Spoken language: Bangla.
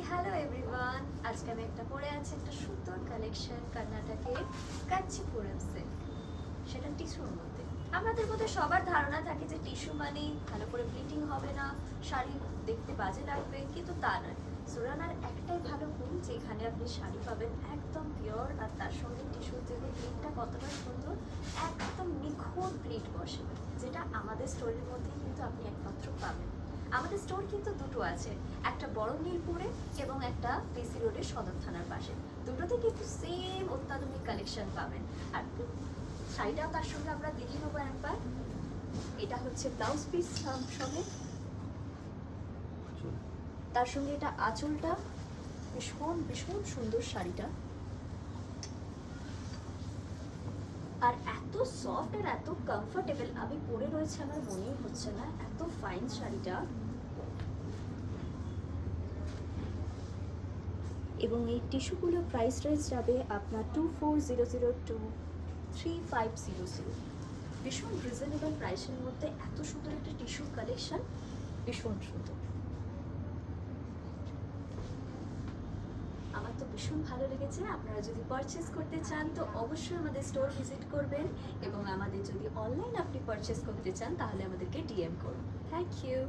হ্যালো এভরিওয়ান, আজকে আমি পরে আছি একটা সুন্দর কালেকশন কর্ণাটকের কাঞ্চিপুরম সিল্ক, সেটা টিস্যুর মধ্যে। আমাদের মধ্যে সবার ধারণা থাকে যে টিস্যু মানেই ভালো করে প্লিটিং হবে না, শাড়ি দেখতে বাজে লাগবে, কিন্তু তা নয়। সুরানার একটাই ভালো গুণ যে এখানে আপনি শাড়ি পাবেন একদম পিওর, আর তার সঙ্গে টিস্যুর থেকে প্রিন্টটা কতটা সুন্দর, একদম নিখুঁত প্রিন্ট বসে, যেটা আমাদের স্টোরের মধ্যেই কিন্তু আপনি একমাত্র পাবেন। আমাদের স্টোর কিন্তু দুটো আছে, একটা বড় নীলপুরে এবং একটা পিসি রোডের সদর থানার পাশে। দুটোতে কিন্তু সেম অত্যাধুনিক কালেকশন পাবেন। আর শাড়িটাও তার সঙ্গে আমরা দেখে নেবো একবার। এটা হচ্ছে ব্লাউজ পিস সঙ্গে, তার সঙ্গে এটা আঁচলটা, ভীষণ ভীষণ সুন্দর শাড়িটা। আর এত সফট আর এত কমফোর্টেবল, আমি পরে রয়েছে আমার মনেই হচ্ছে না, এত ফাইন শাড়িটা। এবং এই টিস্যুগুলোর প্রাইস রেঞ্জ যাবে আপনার 2400 to 3500। ভীষণ রিজনেবল প্রাইসের মধ্যে এত সুন্দর একটা টিস্যুর কালেকশন, ভীষণ সুন্দর। আমার তো ভীষণ ভালো লেগেছে। আপনারা যদি পারচেস করতে চান তো অবশ্যই আমাদের স্টোর ভিজিট করবেন, এবং আমাদের যদি অনলাইন আপনি পারচেস করতে চান তাহলে আমাদেরকে ডিএম করুন। Thank you.